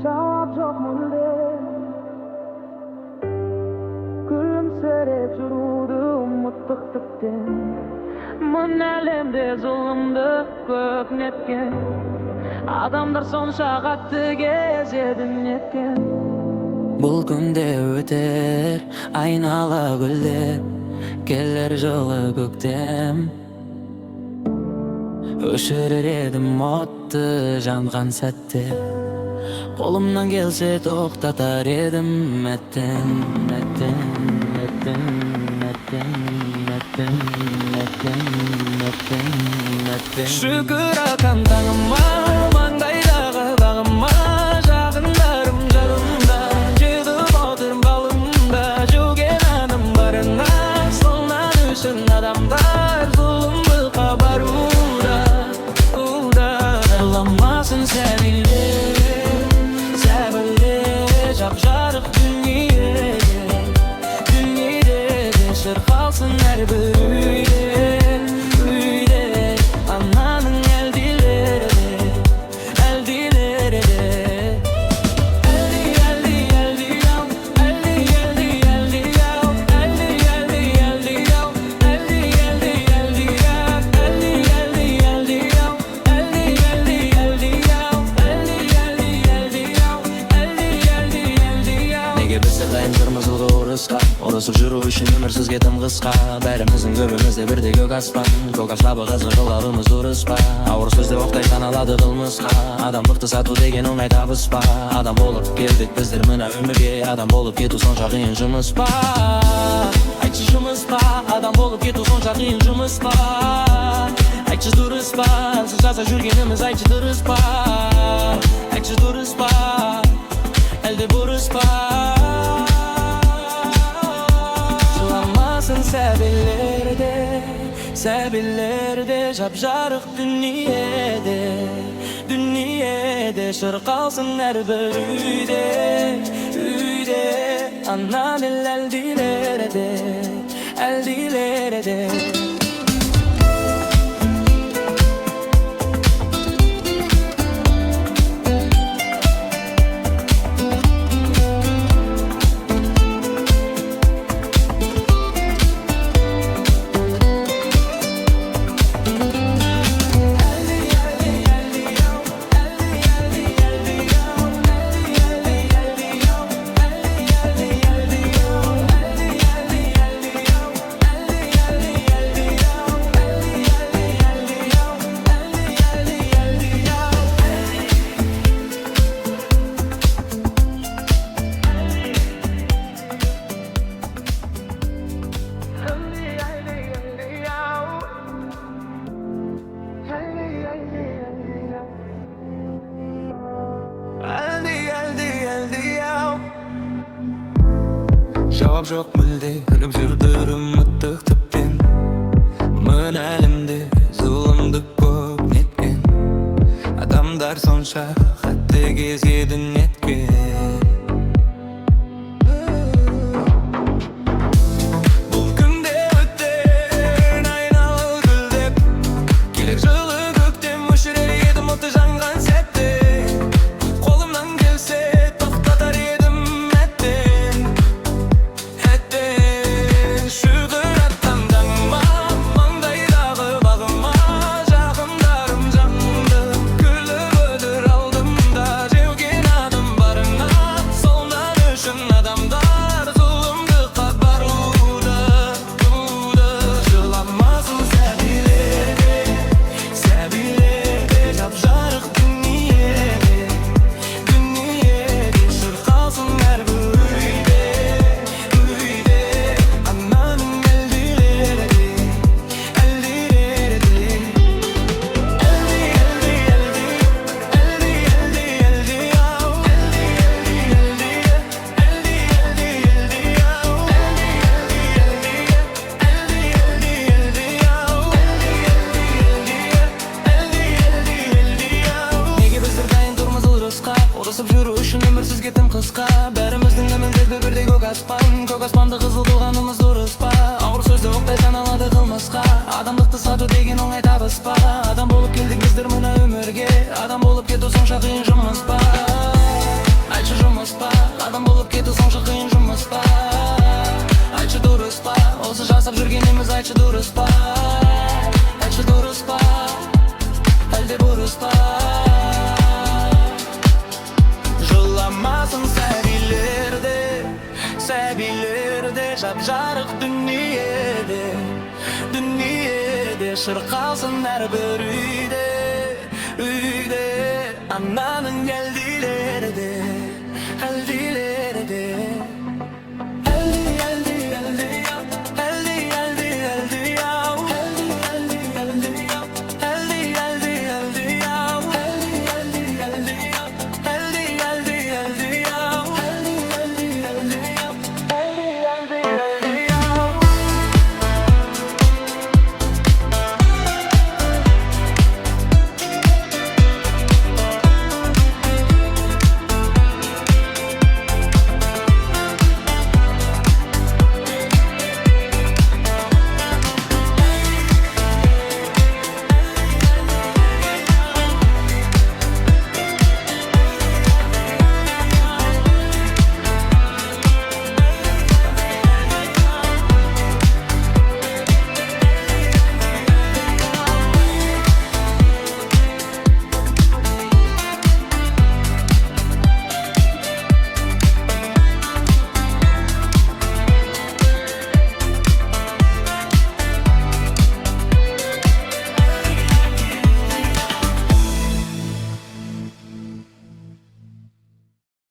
Cevap çok mulde Gülümserip jurudu umuttuk tüpten Mın alemde zulümdü köp netken Adamlar sonşa katı gezedin netken Bul günde öter aynala güller Geller жылы көктем Өшірер едім отты жанған сәтте Қолымнан келсе тоқтатар едім мәттен Шүкір атам таңыма маңдайдағы бағыма Жақындарым жанымда жетіп отырм балымда Жүген аным барына солнан үшін адамдар зұлымдыққа баруда Жыламасын сәбиле жап-жарық дүниеде шырқалсын әрбір үйде ананың әлдилері Ұрысып жүру үшін өмір сізге тым қысқа Бәріміздің көбімізде бірдей көк аспан Көк аспабы қызы қыларымыз дұрыс па Ауыр сөзде оқтай саналады қылмысқа Адамдықты сату деген оңай табыс па Адам болып келдік біздер мына өмірге Адам болып кету сонша қиын жұмыс па Айтшы жұмыс па Адам болып кету сонша қиын жұмыс па Айтшы дұрыс па Сіз жаза жүргеніміз айтшы дұрыс па Айтшы дұрыс па Әлде бұрыс па Сәбилерде жап-жарық дүниеде шырқалсын әрбір үйде Ананың әлдилері Жауап жоқ мүлде күліп жүрдір үміттік тіптен Мына әлемде зұлымдық көп неткен Адамдар сонша қатты кезеді неткен Бұл күнде өтер айналып гүлдеп Келер жылы көктем өшірер едім оты жанған сәтте Қолымнан келсе тоқтатар едім Ұрысып жүру үшін өмір сізге тым қысқа Бәріміздің өмірдегі бірдей көк аспанды қызыл қылғанымыз дұрыс па Ауыр сөзді оқтай саналады қылмысқа Адамдықты сату деген оңай табыс па Адам болып келдік біздер мына өмірге Адам болып кету сонша қиын жұмыс па шырқалсын әрбір үйде, үйде. Ананың әлдилері де, әлдилері